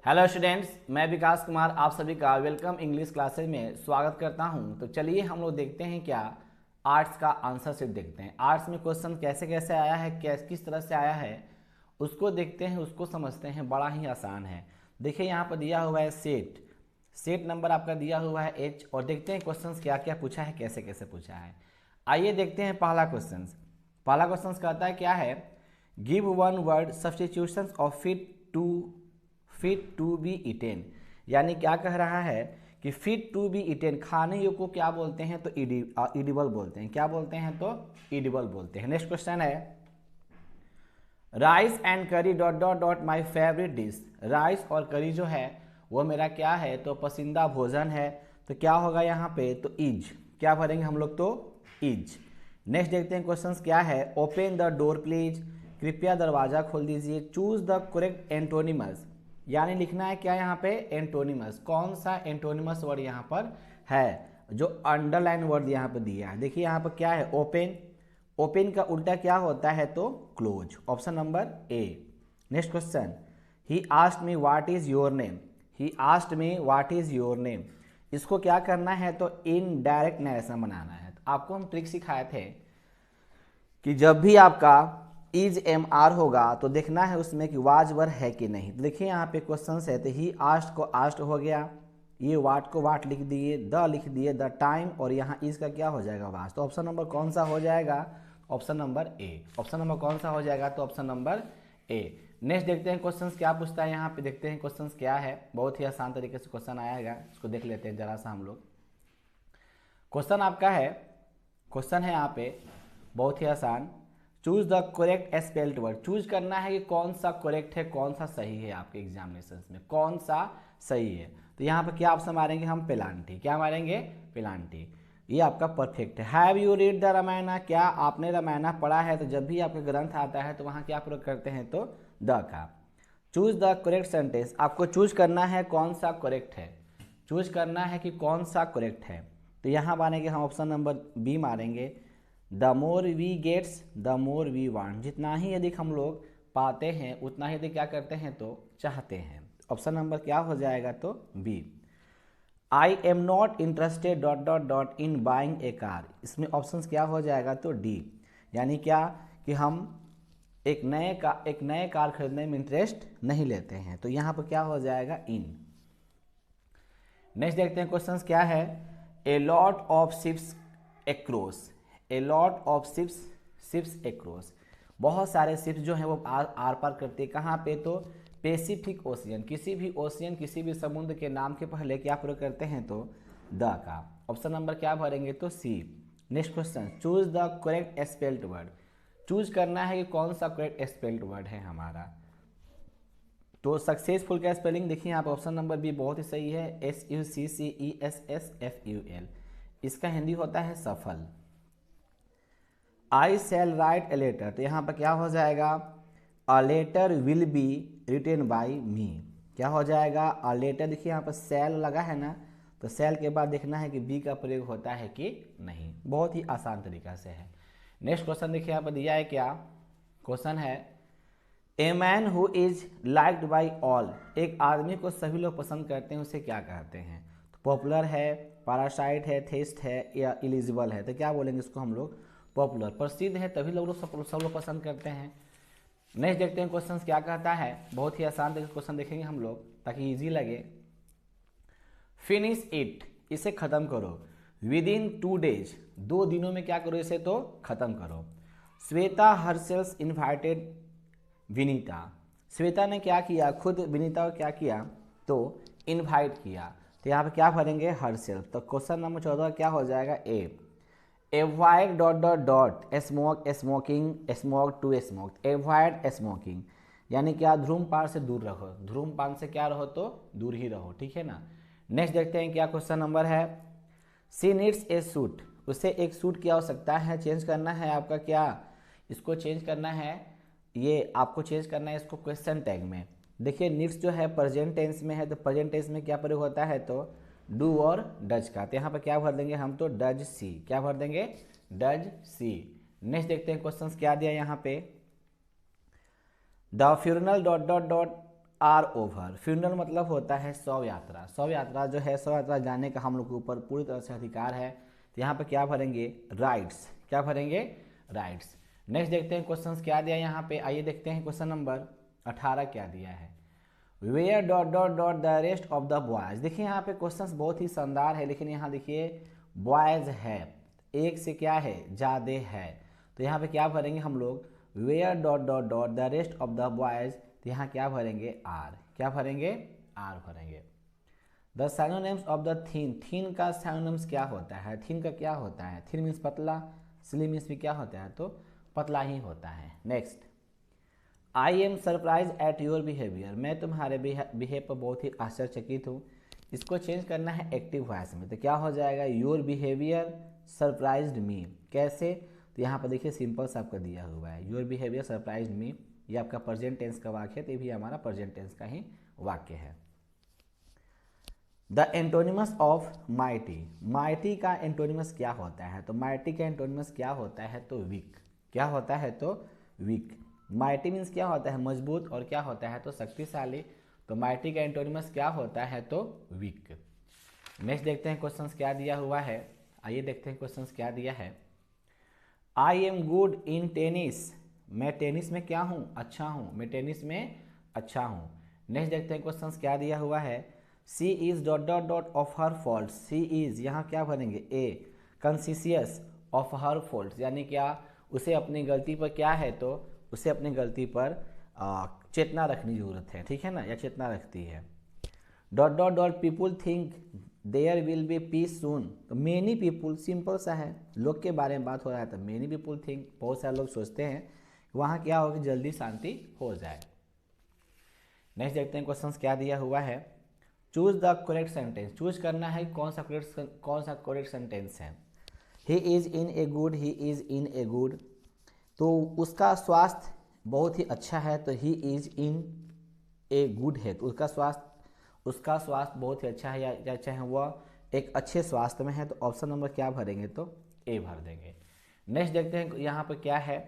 Hello students, मैं विकास कुमार आप सभी का वेलकम इंग्लिश क्लासेज में स्वागत करता हूं। तो चलिए हम लोग देखते हैं क्या आर्ट्स का आंसर शीट देखते हैं। आर्ट्स में क्वेश्चन कैसे कैसे आया है, किस तरह से आया है उसको देखते हैं, उसको समझते हैं। बड़ा ही आसान है। देखिए यहाँ पर दिया हुआ है सेट नंबर आपका दिया हुआ है H, और देखते हैं क्वेश्चन क्या क्या पूछा है, कैसे कैसे पूछा है। आइए देखते हैं पहला क्वेश्चन। पहला क्वेश्चन कहता है क्या है, give one word substitution of fit to be eaten. यानी क्या कह रहा है कि फिट टू बी इटेन खाने योग्य को क्या बोलते हैं, तो इडिबल बोलते हैं। क्या बोलते हैं, तो इडिबल बोलते हैं। नेक्स्ट क्वेश्चन है, राइस एंड करी dot dot dot my favourite dish. Rice और करी जो है वो मेरा क्या है, तो पसंदीदा भोजन है। तो क्या होगा यहाँ पे, तो इज। क्या भरेंगे हम लोग, तो इज। नेक्स्ट देखते हैं क्वेश्चन क्या है, ओपन द डोर प्लीज। कृपया दरवाजा खोल दीजिए। Choose the correct antonyms. यानी लिखना है क्या यहाँ पे, एंटोनिमस। कौन सा एंटोनिमस वर्ड यहाँ पर है, जो अंडरलाइन वर्ड यहाँ पर दिया है। देखिए यहाँ पर क्या है, ओपन। ओपन का उल्टा क्या होता है, तो close. Option number A. Next question, he asked me what is your name. He asked me what is your name. इसको क्या करना है, तो इनडायरेक्ट नरेशन बनाना है। तो आपको हम ट्रिक सिखाए थे कि जब भी आपका इज एम आर होगा तो देखना है उसमें कि वाज वर है कि नहीं। तो देखिए यहाँ पे क्वेश्चन है, तो ही आस्ट को आस्ट हो गया, ये वाट को वाट लिख दिए, द लिख दिए, द टाइम, और यहाँ इज का क्या हो जाएगा, वाज। तो ऑप्शन नंबर कौन सा हो जाएगा, ऑप्शन नंबर ए। ऑप्शन नंबर कौन सा हो जाएगा, तो ऑप्शन नंबर ए। नेक्स्ट देखते हैं क्वेश्चन क्या पूछता है यहाँ पे। देखते हैं क्वेश्चन क्या है, बहुत ही आसान तरीके से क्वेश्चन आएगा। इसको देख लेते हैं जरा सा हम लोग। क्वेश्चन आपका है, क्वेश्चन है यहाँ पे बहुत ही आसान, choose the correct spelled word. Choose करना है कि कौन सा करेक्ट है, कौन सा सही है, आपके एग्जामिनेशन में कौन सा सही है। तो यहाँ पर क्या ऑप्शन मारेंगे हम, पेलांटी। क्या मारेंगे, पेलांटी। ये आपका परफेक्ट है। Have you read the Ramayana. क्या आपने रामायणा पढ़ा है। तो जब भी आपका ग्रंथ आता है तो वहाँ क्या प्रयोग करते हैं, तो द का। Choose the correct sentence. आपको चूज करना है कौन सा करेक्ट है, चूज करना है कि कौन सा करेक्ट है। तो यहाँ मारेंगे हम ऑप्शन नंबर बी मारेंगे, the more we gets the more we want. जितना ही अधिक हम लोग पाते हैं उतना ही अधिक क्या करते हैं, तो चाहते हैं। ऑप्शन नंबर क्या हो जाएगा, तो B. I am not interested dot dot dot in buying a car. इसमें ऑप्शन क्या हो जाएगा, तो डी। यानी क्या कि हम एक नए कार खरीदने में इंटरेस्ट नहीं लेते हैं। तो यहाँ पर क्या हो जाएगा, इन। नेक्स्ट देखते हैं क्वेश्चन क्या है, a lot of ships across. A lot of ships across. बहुत सारे शिप्स जो हैं वो आर पार करते हैं कहाँ पे, तो पैसिफिक ओशियन। किसी भी ओशियन, किसी भी समुद्र के नाम के पहले क्या प्रयोग करते हैं, तो द का। ऑप्शन नंबर क्या भरेंगे, तो C. Next question, choose the correct spelled word. Choose करना है कि कौन सा करेक्ट स्पेल्ड वर्ड है हमारा। तो सक्सेसफुल का स्पेलिंग देखिए यहाँ पर ऑप्शन नंबर बी बहुत ही सही है, SUCCESSFUL। इसका हिंदी होता है सफल। I shall write a letter. तो यहाँ पर क्या हो जाएगा, a letter will be written by me. क्या हो जाएगा, अ लेटर। देखिए यहाँ पर सेल लगा है ना, तो सेल के बाद देखना है कि बी का प्रयोग होता है कि नहीं। बहुत ही आसान तरीका से है। नेक्स्ट क्वेश्चन देखिए यहाँ पर दिया है क्या, क्वेश्चन है, a man who is liked by all. एक आदमी को सभी लोग पसंद करते हैं, उसे क्या कहते हैं। तो पॉपुलर है, पैरासाइट है, थेस्ट है, या इलिजिबल है। तो क्या बोलेंगे इसको हम लोग, पॉपुलर। प्रसिद्ध है तभी लोग सब लोग पसंद करते हैं। नेक्स्ट देखते हैं क्वेश्चन क्या कहता है। बहुत ही आसान क्वेश्चन देखेंगे हम लोग ताकि इजी लगे। Finish it. इसे खत्म करो। With in 2 days। 2 दिनों में क्या करो इसे, तो खत्म करो। श्वेता हरसेल्स इन्वाइटेड विनीता। श्वेता ने क्या किया, खुद विनीता को क्या किया, तो इनवाइट किया। तो यहाँ पे क्या भरेंगे, हरसेल्फ। तो क्वेश्चन नंबर 14 क्या हो जाएगा, A. Avoid dot dot dot smoking smoke to smoke. Avoid smoking यानी क्या, धूम्रपान से दूर रहो। धूम्रपान से क्या रहो, तो दूर ही रहो, ठीक है ना। नेक्स्ट देखते हैं क्या क्वेश्चन नंबर है, सी नीड्स ए सूट। उसे एक सूट की आवश्यकता है, चेंज करना है आपका क्या, इसको चेंज करना है, ये आपको चेंज करना है इसको क्वेश्चन टैग में। देखिए नीड्स जो है प्रेजेंट टेंस में है, तो प्रेजेंट टेंस में क्या प्रयोग होता है, तो डू और डज का। तो यहाँ पर क्या भर देंगे हम, तो डज सी। क्या भर देंगे, डज सी। नेक्स्ट देखते हैं क्वेश्चन क्या दिया यहाँ पे, the funeral dot dot dot are over. Funeral मतलब होता है शव यात्रा। शव यात्रा जो है, शव यात्रा जाने का हम लोग के ऊपर पूरी तरह से अधिकार है। तो यहाँ पे क्या भरेंगे, राइट्स। क्या भरेंगे, राइट्स। नेक्स्ट देखते हैं क्वेश्चंस क्या दिया यहाँ पे। आइए देखते हैं क्वेश्चन नंबर 18 क्या दिया है। Where dot dot dot the rest of the boys. देखिए यहाँ पे क्वेश्चंस बहुत ही शानदार है, लेकिन यहाँ देखिए बॉयज है, एक से क्या है, ज़्यादा है। तो यहाँ पे क्या भरेंगे हम लोग, where dot dot dot the rest of the boys. तो यहाँ क्या भरेंगे, आर। क्या भरेंगे, आर भरेंगे। The synonyms of the thin. Thin का साइनोनिम्स क्या होता है, थीन का क्या होता है, थीन मीन्स पतला, स्लिम मीन्स भी क्या होता है, तो पतला ही होता है। Next, I am surprise at your behaviour. मैं तुम्हारे बिहेव पर बहुत ही आश्चर्यचकित हूँ। इसको चेंज करना है एक्टिव वॉइस में। तो क्या हो जाएगा, योर बिहेवियर सरप्राइज्ड मी। कैसे, तो यहाँ पर देखिए सिंपल सा आपका दिया हुआ है, योर बिहेवियर सरप्राइज्ड मी। ये आपका प्रेजेंट टेंस का वाक्य है, तो ये भी हमारा प्रेजेंट टेंस का ही वाक्य है। The antonyms of mighty. Mighty का एंटोनिमस क्या होता है, तो माइटी का एंटोनिमस क्या होता है, तो वीक। क्या होता है, तो वीक। माइटी मीन्स क्या होता है, मजबूत, और क्या होता है, तो शक्तिशाली। तो माइटी का एंटोनिमस क्या होता है, तो वीक। नेक्स्ट देखते हैं क्वेश्चंस क्या दिया हुआ है। आइए देखते हैं क्वेश्चंस क्या दिया है। I am good in tennis. मैं टेनिस में क्या हूँ, अच्छा हूँ। मैं टेनिस में अच्छा हूँ। नेक्स्ट देखते हैं क्वेश्चंस क्या दिया हुआ है। She is dot dot dot of her fault. She is, यहाँ क्या भरेंगे, a, conscious of her fault, यानी क्या, उसे अपनी गलती पर क्या है, तो उसे अपनी गलती पर चेतना रखने की जरूरत है, ठीक है ना, या चेतना रखती है। Dot dot dot people think there will be peace soon. तो मेनी पीपुल, सिंपल सा है, लोग के बारे में बात हो रहा है, तो मेनी पीपुल थिंक, बहुत सारे लोग सोचते हैं वहाँ क्या होगी, जल्दी शांति हो जाए। नेक्स्ट देखते हैं क्वेश्चंस क्या दिया हुआ है। Choose the correct sentence. Choose करना है कौन सा करेक्ट सेंटेंस है। He is in a good, he is in a good. तो उसका स्वास्थ्य बहुत ही अच्छा है, तो he is in a good है, तो उसका स्वास्थ्य बहुत ही अच्छा है, या चाहे वह एक अच्छे स्वास्थ्य में है। तो ऑप्शन नंबर क्या भरेंगे, तो ए भर देंगे। नेक्स्ट देखते हैं यहाँ पर क्या है।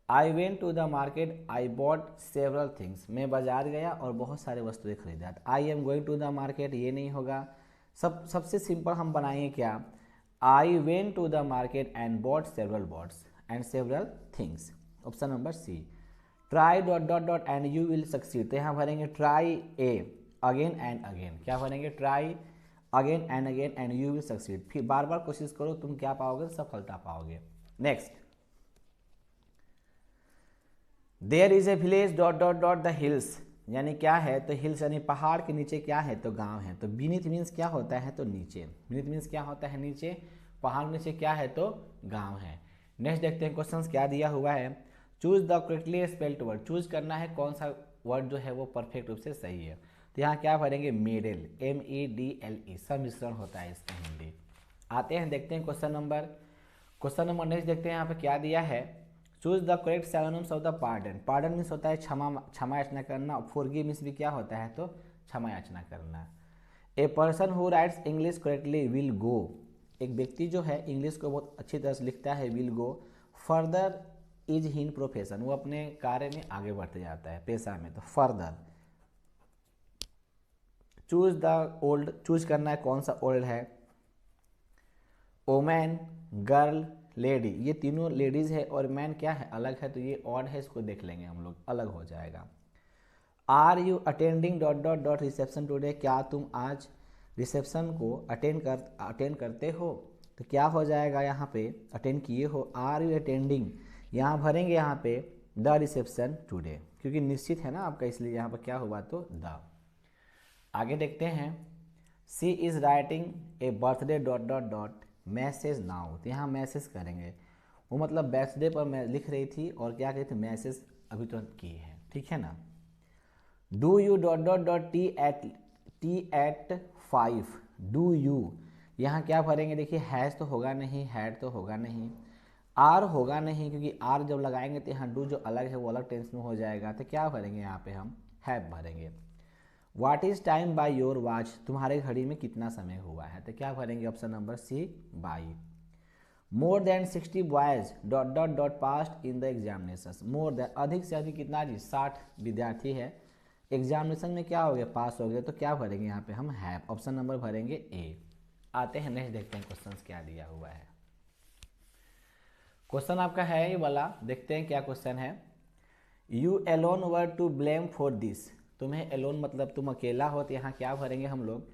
I went to the market, I bought several things. मैं बाजार गया और बहुत सारे वस्तुएं खरीदा। I am going to the market, ये नहीं होगा। सबसे सिंपल हम बनाएंगे क्या, I went to the market and bought several things. Option number C. Try dot dot dot and you will succeed. तो यहाँ भरेंगे try a again and again. क्या भरेंगे, try again and you will succeed. फिर बार बार कोशिश करो, तुम क्या पाओगे, सफलता पाओगे। Next, there is a village dot dot dot the hills, यानी क्या है, तो हिल्स यानी पहाड़ के नीचे क्या है, तो गांव है। तो बीनीथ मीन्स क्या होता है, तो नीचे। बीनीथ मीन्स क्या होता है, नीचे। पहाड़ नीचे क्या है, तो गांव है। नेक्स्ट देखते हैं क्वेश्चंस क्या दिया हुआ है। Choose the correctly spelled word. Choose करना है कौन सा वर्ड जो है वो परफेक्ट रूप से सही है। तो यहाँ क्या भरेंगे, मेडल, MEDLE, सम्मिश्रण होता है इसका हिंदी। आते हैं देखते हैं क्वेश्चन नंबर नेक्स्ट देखते हैं यहाँ पे क्या दिया है। Choose the correct synonyms of the pardon. Pardon means होता है क्षमा याचना करना। फॉरगिव मीन्स भी क्या होता है, तो क्षमा याचना करना। A person who rights English correctly will go. एक व्यक्ति जो है इंग्लिश को बहुत अच्छी तरह से लिखता है, will go further is in profession. वो अपने कार्य में आगे बढ़ते जाता है, पेशा में। तो further. Choose the old. Choose करना है कौन सा ओल्ड है। ओमैन, गर्ल, लेडी, ये तीनों लेडीज है, और मैन क्या है, अलग है, तो ये ऑड है, इसको देख लेंगे हम लोग, अलग हो जाएगा। Are you attending dot dot dot reception today. क्या तुम आज रिसेप्शन को अटेंड करते हो। तो क्या हो जाएगा, यहाँ पे अटेंड किए हो। आर यू अटेंडिंग, यहाँ भरेंगे यहाँ पे द रिसेप्शन टुडे, क्योंकि निश्चित है ना आपका, इसलिए यहाँ पर क्या हुआ, तो द। आगे देखते हैं। She is writing a birthday dot dot dot message now. तो यहाँ मैसेज करेंगे, वो मतलब बर्थडे पर मैं लिख रही थी, और क्या कहते थे, मैसेज अभी तुरंत की है, ठीक है ना। Do you dot dot dot tea at 5। Do you, यहाँ क्या भरेंगे, देखिए हैज़ तो होगा नहीं, हैड तो होगा नहीं, आर होगा नहीं, क्योंकि आर जब लगाएंगे तो यहाँ डू जो अलग है वो अलग टेंस में हो जाएगा। तो क्या भरेंगे, यहाँ पे हम हैव भरेंगे। What is time by your watch. तुम्हारे घड़ी में कितना समय हुआ है। तो क्या भरेंगे, option number C, by. More than 60 boys dot dot dot passed in the examination. More than, अधिक से अधिक कितना जी, 60 विद्यार्थी है एग्जामिनेशन में क्या हो गया, पास हो गए, तो क्या भरेंगे यहाँ पे हम हैव, ऑप्शन नंबर भरेंगे ए। आते हैं नेक्स्ट, देखते हैं क्वेश्चन क्या दिया हुआ है। क्वेश्चन आपका है ये वाला, देखते हैं क्या क्वेश्चन है। You alone were to blame for this, तुम्हें एलोन मतलब तुम अकेला हो, तो यहाँ क्या भरेंगे हम लोग,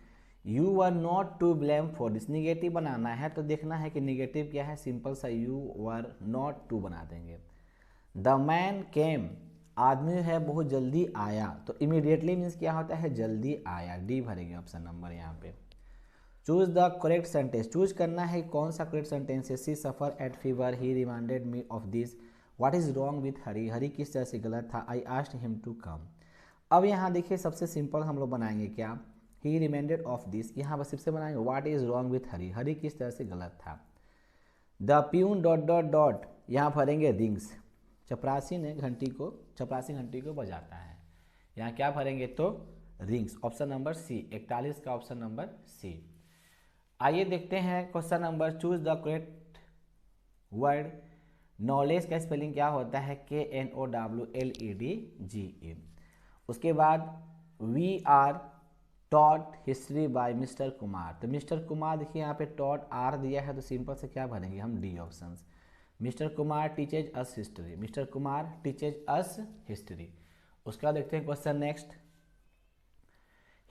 you were not to blame for this. Negative बनाना है तो देखना है कि निगेटिव क्या है, सिंपल सा यू वर नॉट टू बना देंगे। द मैन केम, आदमी है बहुत जल्दी आया, तो इमीडिएटली मीन्स क्या होता है, जल्दी आया, डी भरेंगे ऑप्शन नंबर यहाँ पे। Choose the correct sentence, choose करना है कौन सा करेक्ट सेंटेंस है। She suffer at fever, he reminded me of this, what is wrong with Hari, Hari किस तरह से गलत था, I asked him to come. अब यहाँ देखिए सबसे सिंपल हम लोग बनाएंगे क्या, ही रिमाइंडेड ऑफ दिस, यहाँ पर सबसे बनाएंगे what is wrong with Hari, Hari किस तरह से गलत था। The peon dot dot dot, यहाँ भरेंगे रिंग्स, चपरासी ने घंटी को, चपरासी घंटी को बजाता है, यहाँ क्या भरेंगे तो रिंग्स, ऑप्शन नंबर सी, 41 का ऑप्शन नंबर सी। आइए देखते हैं question number, choose the correct word. Knowledge का स्पेलिंग क्या होता है, KNOWLEDGE। उसके बाद we are taught history by mister Kumar, तो मिस्टर कुमार देखिए यहाँ पे टॉट आर दिया है, तो सिंपल से क्या भरेंगे हम, D option. Mister Kumar teaches us history, mister Kumar teaches us history. उसका देखते हैं question next,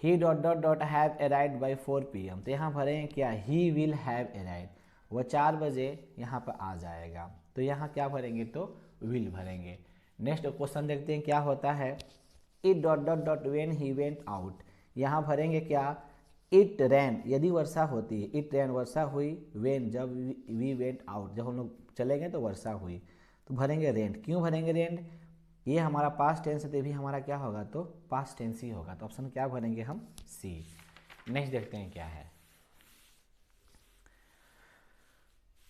he dot dot dot have arrived by 4 PM, तो यहाँ भरेंगे क्या, ही विल हैव अराइव्ड, वह 4 बजे यहाँ पर आ जाएगा, तो यहाँ क्या भरेंगे तो विल भरेंगे। नेक्स्ट क्वेश्चन देखते हैं क्या होता है, it dot dot dot when he went out, यहाँ भरेंगे क्या, इट रैन, यदि वर्षा होती है, इट रैन वर्षा हुई, वेन जब वी वेंट आउट जब हम लोग चले गए तो वर्षा हुई, तो भरेंगे रेंट। क्यों भरेंगे रेंट, ये हमारा पास्ट टेंस है, तो भी हमारा क्या होगा तो पास्ट टेंस ही होगा, तो ऑप्शन क्या भरेंगे हम, सी। नेक्स्ट देखते हैं क्या है,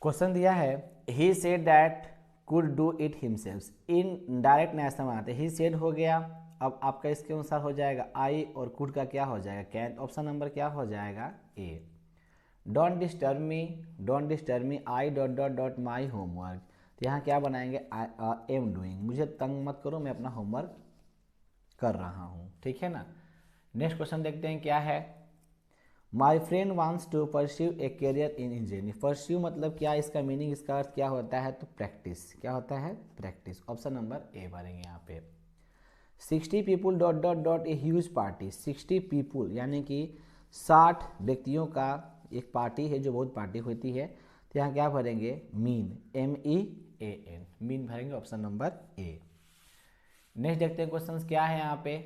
क्वेश्चन दिया है, he said that could do it himself, in direct national बनाते, ही सेड हो गया, अब आपका इसके अनुसार हो जाएगा आई, और कुड का क्या हो जाएगा कैन, ऑप्शन नंबर क्या हो जाएगा A. Don't disturb me I dot dot dot my homework, तो यहाँ क्या बनाएंगे, आई एम डूइंग, मुझे तंग मत करो मैं अपना होमवर्क कर रहा हूँ, ठीक है ना। नेक्स्ट क्वेश्चन देखते हैं क्या है, my friend wants to pursue a career in engineering, pursue मतलब क्या, इसका मीनिंग, इसका अर्थ क्या होता है तो प्रैक्टिस, क्या होता है प्रैक्टिस, ऑप्शन नंबर ए भरेंगे यहाँ पे। 60 people dot dot dot a huge party, 60 people यानी कि 60 व्यक्तियों का एक पार्टी है जो बहुत पार्टी होती है, तो यहाँ क्या भरेंगे मीन, MEAN, मीन भरेंगे, ऑप्शन नंबर ए। नेक्स्ट देखते हैं क्वेश्चन क्या है यहाँ पे,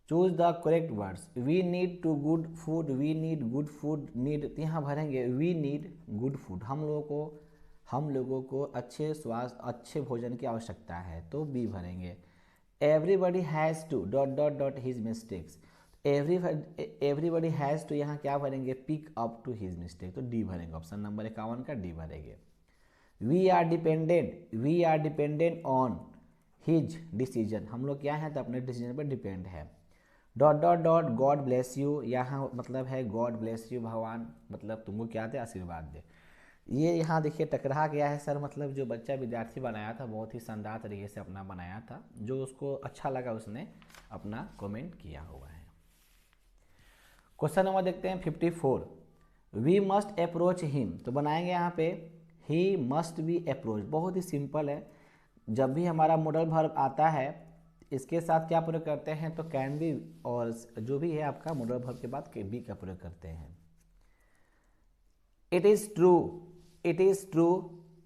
choose the correct words, we need to good food, we need good food, need, तो यहाँ भरेंगे वी नीड गुड फूड, हम लोगों को अच्छे स्वास्थ्य, अच्छे भोजन की आवश्यकता है, तो बी भरेंगे। Everybody has to dot dot dot his mistakes, everybody has to, यहाँ क्या भरेंगे pick up to his mistake, तो डी भरेंगे, ऑप्शन नंबर 51 का डी भरेंगे। We are dependent on his decision, हम लोग क्या हैं तो अपने डिसीजन पर डिपेंड है। Dot dot dot God bless you, यहाँ मतलब है गॉड ब्लेस यू, भगवान मतलब तुमको क्या दे, आशीर्वाद दे। ये यहाँ देखिए टकरा गया है सर, मतलब जो बच्चा विद्यार्थी बनाया था बहुत ही शानदार तरीके से अपना बनाया था, जो उसको अच्छा लगा उसने अपना कमेंट किया हुआ है। क्वेश्चन नंबर देखते हैं 54, वी मस्ट अप्रोच हिम, तो बनाएंगे यहाँ पे ही मस्ट बी अप्रोच, बहुत ही सिंपल है, जब भी हमारा मोडल वर्ब आता है इसके साथ क्या प्रयोग करते हैं तो कैन बी, और जो भी है आपका मोडल वर्ब के बाद के बी का प्रयोग करते हैं। It is true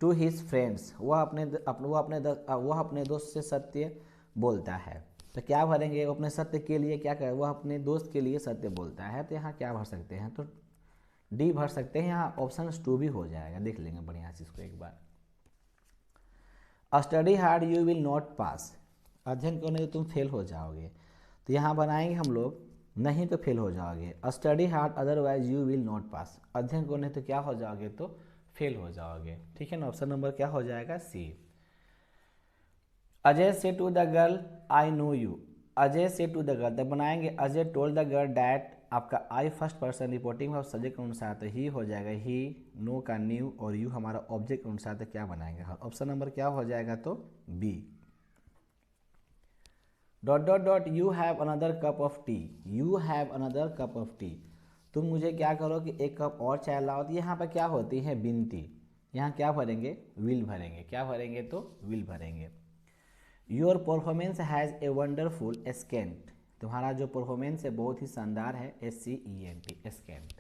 to his friends, वह अपने दोस्त से सत्य बोलता है, तो क्या भरेंगे, वो अपने सत्य के लिए क्या करे, वह अपने दोस्त के लिए सत्य बोलता है, तो यहाँ क्या भर सकते हैं तो डी भर सकते हैं, यहाँ ऑप्शन 2 भी हो जाएगा, देख लेंगे बढ़िया से इसको एक बार। Study hard you will not pass, अध्ययन करो नहीं तो तुम फेल हो जाओगे, तो यहाँ बनाएंगे हम लोग नहीं तो फेल हो जाओगे, study hard otherwise you will not pass, अध्ययन करो नहीं तो क्या हो जाओगे तो फेल हो जाओगे, ठीक है ना, ऑप्शन नंबर क्या हो जाएगा C. Ajay says to the girl I know you, Ajay says to the girl, तब बनाएंगे Ajay told the girl that, आपका आई फर्स्ट पर्सन रिपोर्टिंग और सब्जेक्ट के अनुसार तो ही हो जाएगा, ही नो का न्यू, और यू हमारा ऑब्जेक्ट के अनुसार तो क्या बनाएंगे, ऑप्शन नंबर क्या हो जाएगा तो B. Dot dot dot you have another cup of tea, you have another cup of tea, तुम मुझे क्या करो कि एक कप और चाय लाओ। तो यहाँ पर क्या होती है बिनती, यहाँ क्या भरेंगे विल भरेंगे, क्या भरेंगे तो विल भरेंगे। Your performance has a wonderful ascent, तुम्हारा जो परफॉर्मेंस है बहुत ही शानदार है, SCENT एस्केंट।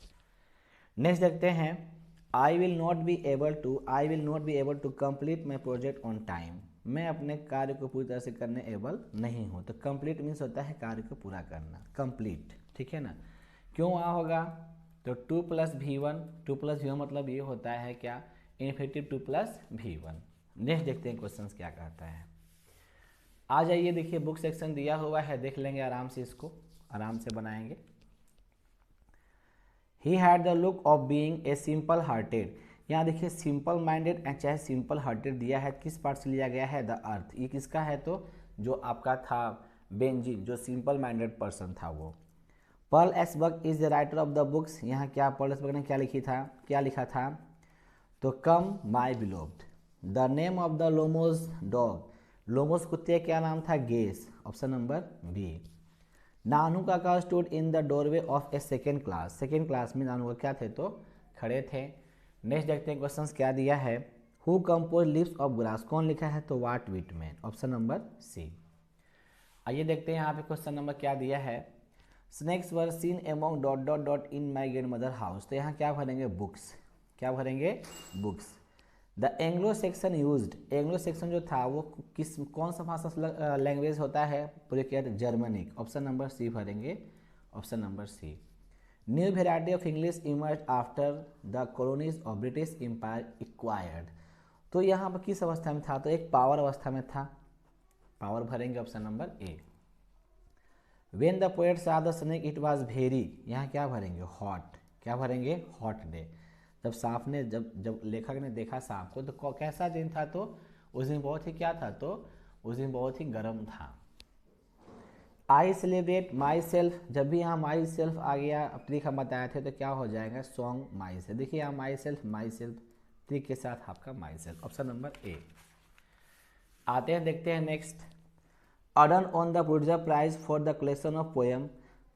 नेक्स्ट देखते हैं I will not be able to complete my project on time, मैं अपने कार्य को पूरी तरह से करने एबल नहीं हूँ। तो कंप्लीट मीन्स होता है कार्य को पूरा करना, कंप्लीट, ठीक है ना। क्यों वहाँ होगा तो 2 + V1, 2 + V1 मतलब ये होता है क्या इन्फिनेटिव 2 + V1। नेक्स्ट देखते हैं क्वेश्चन क्या कहता है। आ जाइए देखिए बुक सेक्शन दिया हुआ है, देख लेंगे आराम से, इसको आराम से बनाएंगे। He had the look of being a simple hearted, यहाँ देखिए सिंपल माइंडेड एंड चाहे सिंपल हार्टेड दिया है, किस पार्ट से लिया गया है द अर्थ, ये किसका है तो जो आपका था बेंजीन, जो सिंपल माइंडेड पर्सन था वो। Pearl Esberg is the writer of the books, यहाँ क्या पर्ल एसबर्ग ने क्या लिखा था तो come my beloved. The name of the Lomos dog, Lomos कुत्ते क्या नाम था guess, option number B. Nanu Kaka stood in the doorway of a second class, second class में नानू का क्या थे तो खड़े थे। नेक्स्ट देखते हैं क्वेश्चन क्या दिया है। Who compose leaves of grass, कौन लिखा है तो Walt Whitman, option number C. आइए देखते हैं यहाँ पे क्वेश्चन नंबर क्या दिया है। Snacks were seen among dot dot dot in my grand mother house, तो यहाँ क्या भरेंगे बुक्स, क्या भरेंगे books. The Anglo Saxon used, Anglo Saxon जो था वो कौन सा भाषा लैंग्वेज होता है पूरे क्या जर्मनिक, ऑप्शन नंबर सी भरेंगे, option number C. New variety of English emerge after the colonies of British empire acquired, तो यहाँ पर किस अवस्था में था तो एक पावर अवस्था में था, पावर भरेंगे, option number A. When the poet saw the snake it was very, यहाँ क्या भरेंगे हॉट, क्या भरेंगे हॉट डे, जब सांप ने जब लेखक ने देखा सांप को तो कैसा दिन था तो उस दिन बहुत ही क्या था तो उस दिन बहुत ही गर्म था। आई सेलिब्रेट माई सेल्फ, जब भी यहाँ माई सेल्फ आ गया ट्रिक हम बताए थे तो क्या हो जाएगा सॉन्ग माई सेल्फ, देखिए यहाँ माई सेल्फ ट्रिक के साथ आपका myself, option number A. आते हैं देखते हैं next. Earn on the Pulitzer prize for the collection of poem,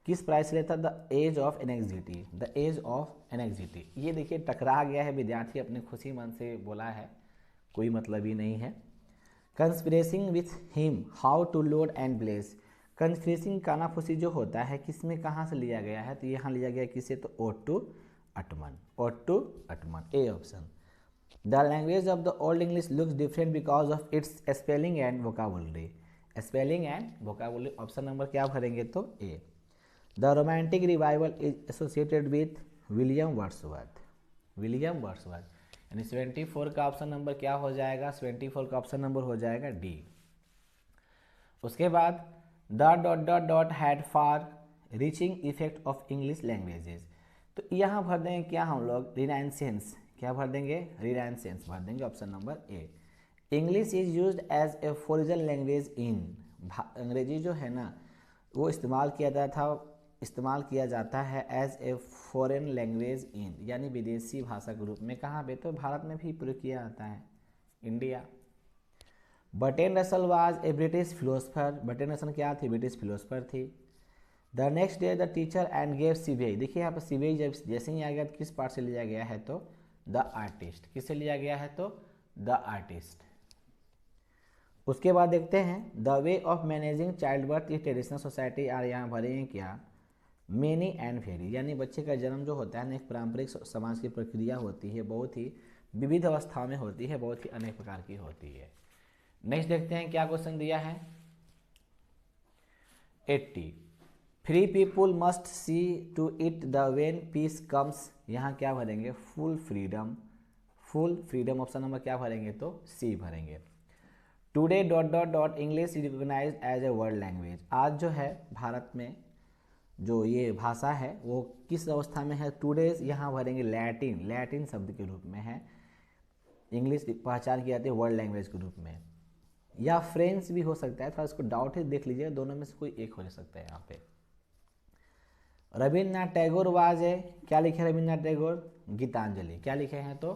किस प्राइज से लेता the age of anxiety, the age of anxiety. ये देखिए टकरा गया है विद्यार्थी अपने खुशी मन से बोला है, कोई मतलब ही नहीं है। Conspiracing with him how to load and bless, conspiracing कानाफूसी जो होता है किसमें कहाँ से लिया गया है तो यहाँ लिया गया किसे तो ओटू अटमन, ओटू अटमन, A option. The language of the old English looks different because of its spelling and vocabulary, spelling and vocabulary, option number क्या भरेंगे तो A. The romantic revival is associated with William Wordsworth, William Wordsworth, यानी 74 का option number क्या हो जाएगा 74 का option number हो जाएगा डी। उसके बाद the dot dot dot had far reaching effect of English languages, तो यहाँ भर देंगे क्या हम लोग रिनाइंसेंस, क्या भर देंगे रिनाइंसेंस भर देंगे, option number A. English is used as a foreign language in, अंग्रेजी जो है ना वो इस्तेमाल किया जाता है as a foreign language in, यानी विदेशी भाषा के रूप में, कहाँ पे तो भारत में भी प्रयोग किया जाता है, India. Bertrand Russell was a British philosopher, Bertrand Russell क्या थी ब्रिटिश फिलोसफर थी। The next day the teacher and gave CBI, देखिए यहाँ पर सीबीआई जब जैसे ही आ गया तो किस पार्ट से लिया गया है तो द आर्टिस्ट, किससे लिया गया है तो द आर्टिस्ट। उसके बाद देखते हैं the way of managing child birth is traditional society, और यहाँ भरेंगे क्या मेनी एंड वेरी, यानी बच्चे का जन्म जो होता है ना एक पारंपरिक समाज की प्रक्रिया होती है, बहुत ही विविध अवस्था में होती है, बहुत ही अनेक प्रकार की होती है। नेक्स्ट देखते हैं क्या क्वेश्चन दिया है। 80 free people must see to it the when peace comes, यहाँ क्या भरेंगे full freedom, full freedom, option number क्या भरेंगे तो सी भरेंगे। Today dot dot dot English recognise as a world language, आज जो है भारत में जो ये भाषा है वो किस अवस्था में है, टुडे यहाँ भरेंगे लैटिन, लैटिन शब्द के रूप में है, इंग्लिश पहचान की जाती है वर्ल्ड लैंग्वेज के रूप में, या फ्रेंच भी हो सकता है, थोड़ा इसको डाउट है देख लीजिए, दोनों में से कोई एक हो सकता है यहाँ पे। रविन्द्रनाथ टैगोर वाज ए, क्या लिखे रविन्द्रनाथ टैगोर गीतांजलि, क्या लिखे हैं तो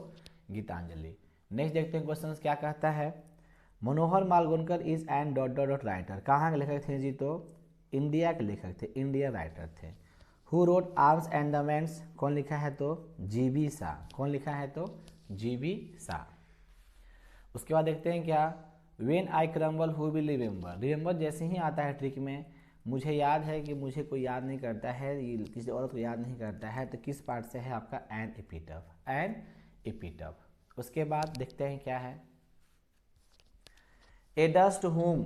गीतांजलि। नेक्स्ट देखते हैं क्वेश्चन क्या कहता है। Manohar Malgonkar is an dot dot dot writer, कहाँ के लेखक थे जी? तो इंडिया के लेखक थे, इंडियन राइटर थे। Who wrote arms and the mans, कौन लिखा है? तो जीबी शाह, कौन लिखा है? तो जीबी शाह। उसके बाद देखते हैं क्या, when I crumble who will remember, remember जैसे ही आता है ट्रिक में, मुझे याद है कि मुझे कोई याद नहीं करता है, किसी और को याद नहीं करता है, तो किस पार्ट से है आपका? An epitaph, an epitaph. उसके बाद देखते हैं क्या है, ए डस्ट होम,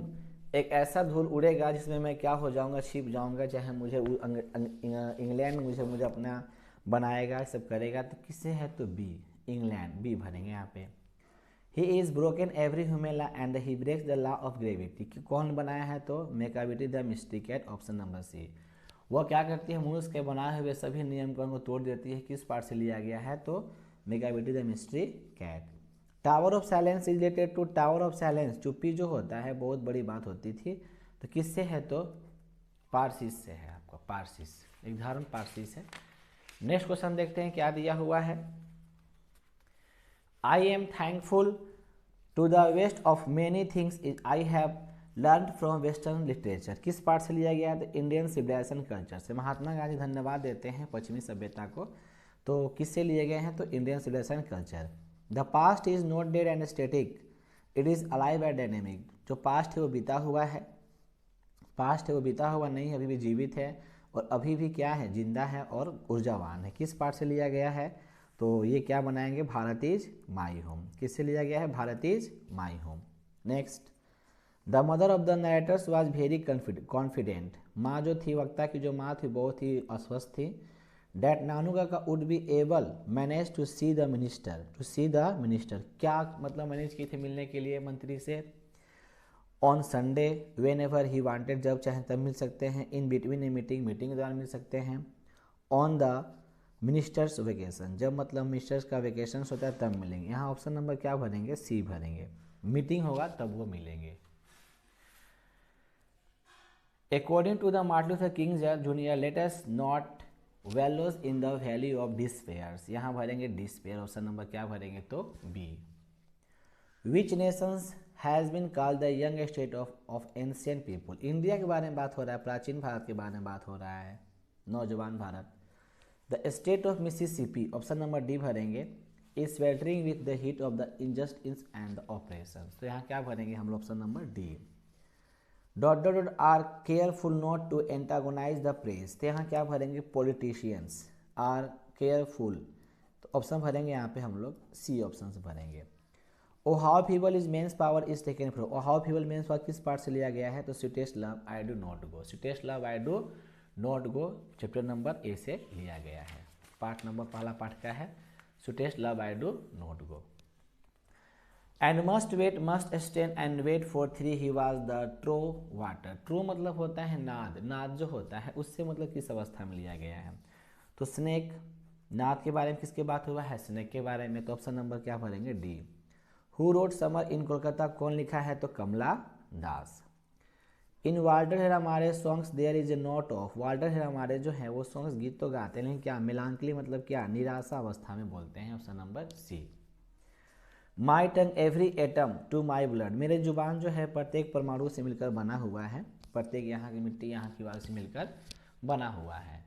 एक ऐसा धूल उड़ेगा जिसमें मैं क्या हो जाऊंगा? छिप जाऊंगा, चाहे मुझे इंग्लैंड मुझे अपना बनाएगा, सब करेगा, तो किससे है? तो बी, इंग्लैंड, बी भरेंगे यहाँ पे। He is broken every human law and he breaks the law of gravity, कि कौन बनाया है? तो Macavity the mystery cat, option number C. वह क्या करती है? मनुष्य के बनाए हुए सभी नियम को तोड़ देती है, किस पार्ट से लिया गया है? तो Macavity the mystery cat. Tower of silence is related to, tower of silence, चुप्पी जो होता है बहुत बड़ी बात होती थी, तो किससे है? तो पारसिस से है आपका, पारसिस, एक उदाहरण पारसिस है। नेक्स्ट क्वेश्चन देखते हैं क्या दिया हुआ है, I am thankful to the west of many things is I have learn from western literature, किस पार्ट से लिया गया है? तो इंडियन सिविलाइजेशन कल्चर से। महात्मा गांधी धन्यवाद देते हैं पश्चिमी सभ्यता को, तो किससे लिए गए हैं? तो Indian civilisation culture. The past is not dead and static, it is alive and dynamic, जो पास्ट है वो बीता हुआ है, पास्ट है वो बीता हुआ नहीं है, अभी भी जीवित है, और अभी भी क्या है? जिंदा है और ऊर्जावान है। किस पार्ट से लिया गया है? तो ये क्या बनाएंगे? भारत इज माई होम, किससे लिया गया है? Bharat is my home. Next, the mother of the narrator's was very confident, माँ जो थी, वक्ता की जो माँ थी, बहुत ही अस्वस्थ थी। डैट नानुका का would be able manage to see the minister, to see the minister, क्या मतलब मैनेज की थी मिलने के लिए मंत्री से? On Sunday, when ever he wanted, जब चाहें तब मिल सकते हैं। In between a meeting, meeting के दौरान मिल सकते हैं। ऑन द मिनिस्टर्स वेकेशन, जब मतलब मिनिस्टर्स का वेकेशन होता है तब मिलेंगे। यहाँ ऑप्शन नंबर क्या भरेंगे? सी भरेंगे, मीटिंग होगा तब वो मिलेंगे। According to the Martin Luther King junior, let us not wallows in the valley of despairs, यहाँ भरेंगे डिस्पेयर, ऑप्शन नंबर क्या भरेंगे? तो B. Which nations has been called the young state of ancient people, India के बारे में बात हो रहा है, प्राचीन भारत के बारे में बात हो रहा है, नौजवान Bharat. The state of Mississippi, option number D भरेंगे, is sweltering with the heat of the injustice and the operation, तो यहाँ क्या भरेंगे हम लोग? Option number D. Dot dot dot are careful not to antagonise the press, तो यहाँ क्या भरेंगे? पॉलिटिशियंस आर केयरफुल, तो ऑप्शन भरेंगे यहाँ पे हम लोग सी ऑप्शन से भरेंगे। O how feeble is man's power is taken from, O how feeble man's power किस पार्ट से लिया गया है? तो sweetest love I do not go, sweetest love I do not go chapter number A से लिया गया है। पार्ट नंबर, पहला पार्ट क्या है? Sweetest love I do not go. And must wait, must stand and wait for 3 he was the throw water, throw मतलब होता है नाद, नाद जो होता है उससे मतलब किस अवस्था में लिया गया है? तो स्नेक, नाद के बारे में किसके बात हुआ है? स्नेक के बारे में, तो ऑप्शन नंबर क्या भरेंगे? D. Who wrote summer in Kolkata, कौन लिखा है? तो Kamala Das. In Walter Heramare songs there is a note of, Walter Heramare जो है वो सॉन्ग्स, गीत तो गाते हैं लेकिन क्या? मेलांकली मतलब क्या? निराशा अवस्था में बोलते हैं, option number C. My tongue every atom to my blood, मेरे जुबान जो है प्रत्येक परमाणु से मिलकर बना हुआ है, प्रत्येक यहाँ की मिट्टी, यहाँ की वायु से मिलकर बना हुआ है।